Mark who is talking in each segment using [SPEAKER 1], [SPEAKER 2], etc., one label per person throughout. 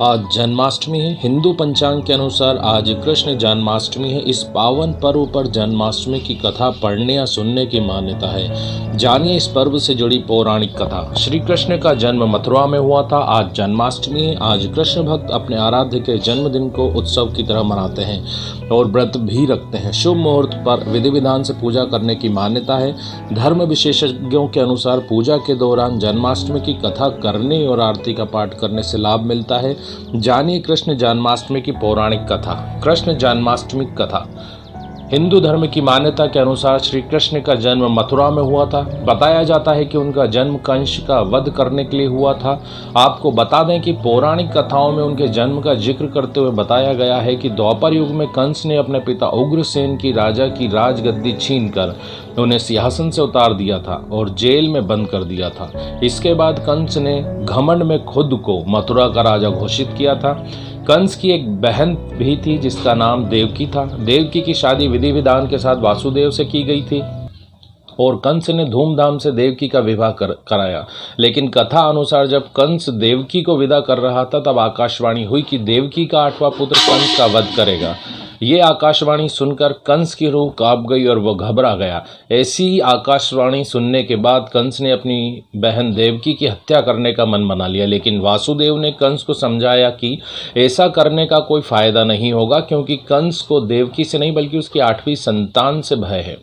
[SPEAKER 1] आज जन्माष्टमी है। हिंदू पंचांग के अनुसार आज कृष्ण जन्माष्टमी है। इस पावन पर्व पर जन्माष्टमी की कथा पढ़ने या सुनने की मान्यता है। जानिए इस पर्व से जुड़ी पौराणिक कथा। श्री कृष्ण का जन्म मथुरा में हुआ था। आज जन्माष्टमी है। आज कृष्ण भक्त अपने आराध्य के जन्मदिन को उत्सव की तरह मनाते हैं और व्रत भी रखते हैं। शुभ मुहूर्त पर विधि विधान से पूजा करने की मान्यता है। धर्म विशेषज्ञों के अनुसार पूजा के दौरान जन्माष्टमी की कथा करने और आरती का पाठ करने से लाभ मिलता है। जानिए कृष्ण जन्माष्टमी की पौराणिक कथा। कृष्ण जन्माष्टमी कथा। हिंदू धर्म की मान्यता के अनुसार श्री कृष्ण का जन्म मथुरा में हुआ था। बताया जाता है कि उनका जन्म कंस का वध करने के लिए हुआ था। आपको बता दें कि पौराणिक कथाओं में उनके जन्म का जिक्र करते हुए बताया गया है कि द्वापर युग में कंस ने अपने पिता उग्रसेन की राजा की राजगद्दी छीनकर उन्हें सिंहासन से उतार दिया था और जेल में बंद कर दिया था। इसके बाद कंस ने घमंड में खुद को मथुरा का राजा घोषित किया था। कंस की एक बहन भी थी जिसका नाम देवकी था। देवकी की शादी विधि विधान के साथ वासुदेव से की गई थी और कंस ने धूमधाम से देवकी का विवाह कराया। लेकिन कथा अनुसार जब कंस देवकी को विदा कर रहा था तब आकाशवाणी हुई कि देवकी का 8वां पुत्र कंस का वध करेगा। ये आकाशवाणी सुनकर कंस की रूह कांप गई और वह घबरा गया। ऐसी आकाशवाणी सुनने के बाद कंस ने अपनी बहन देवकी की हत्या करने का मन बना लिया। लेकिन वासुदेव ने कंस को समझाया कि ऐसा करने का कोई फायदा नहीं होगा, क्योंकि कंस को देवकी से नहीं बल्कि उसकी 8वीं संतान से भय है।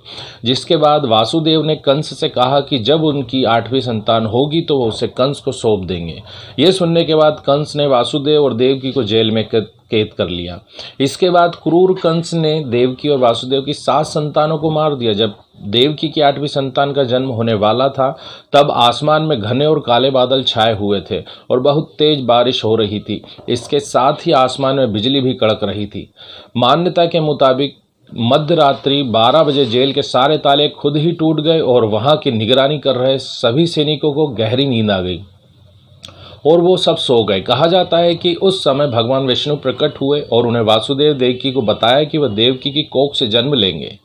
[SPEAKER 1] जिसके बाद वासुदेव ने कंस से कहा कि जब उनकी 8वीं संतान होगी तो वो उसे कंस को सौंप देंगे। ये सुनने के बाद कंस ने वासुदेव और देवकी को जेल में कैद कर लिया। इसके बाद क्रूर कंस ने देवकी और वासुदेव की 7 संतानों को मार दिया। जब देवकी की 8वीं संतान का जन्म होने वाला था तब आसमान में घने और काले बादल छाए हुए थे और बहुत तेज बारिश हो रही थी। इसके साथ ही आसमान में बिजली भी कड़क रही थी। मान्यता के मुताबिक मध्य रात्रि 12 बजे जेल के सारे ताले खुद ही टूट गए और वहां की निगरानी कर रहे सभी सैनिकों को गहरी नींद आ गई और वो सब सो गए। कहा जाता है कि उस समय भगवान विष्णु प्रकट हुए और उन्हें वासुदेव देवकी को बताया कि वह देवकी की कोख से जन्म लेंगे।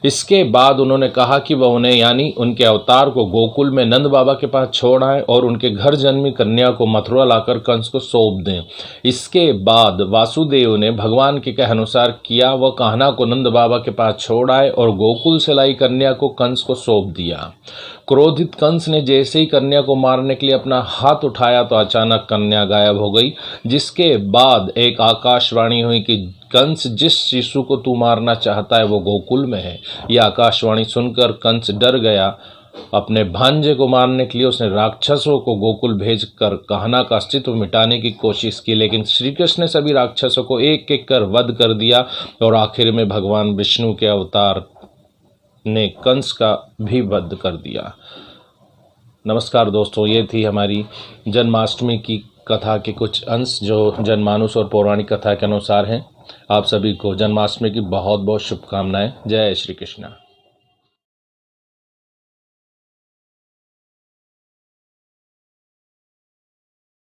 [SPEAKER 1] इसके बाद उन्होंने कहा कि वह उन्हें यानी उनके अवतार को गोकुल में नंद बाबा के पास छोड़ आए और उनके घर जन्मी कन्या को मथुरा लाकर कंस को सौंप दें। इसके बाद वासुदेव ने भगवान के कहे अनुसार किया। वह कान्हा को नंद बाबा के पास छोड़ आए और गोकुल से लाई कन्या को कंस को सौंप दिया। क्रोधित कंस ने जैसे ही कन्या को मारने के लिए अपना हाथ उठाया तो अचानक कन्या गायब हो गई। जिसके बाद एक आकाशवाणी हुई कि कंस जिस शिशु को तू मारना चाहता है वो गोकुल में है। यह आकाशवाणी सुनकर कंस डर गया। अपने भांजे को मारने के लिए उसने राक्षसों को गोकुल भेजकर कान्हा का अस्तित्व मिटाने की कोशिश की, लेकिन श्री कृष्ण ने सभी राक्षसों को एक एक कर वध कर दिया और आखिर में भगवान विष्णु के अवतार ने कंस का भी वध कर दिया। नमस्कार दोस्तों, ये थी हमारी जन्माष्टमी की कथा के कुछ अंश जो जनमानुस और पौराणिक कथा के अनुसार हैं। आप सभी को जन्माष्टमी की बहुत बहुत शुभकामनाएं। जय श्री कृष्ण।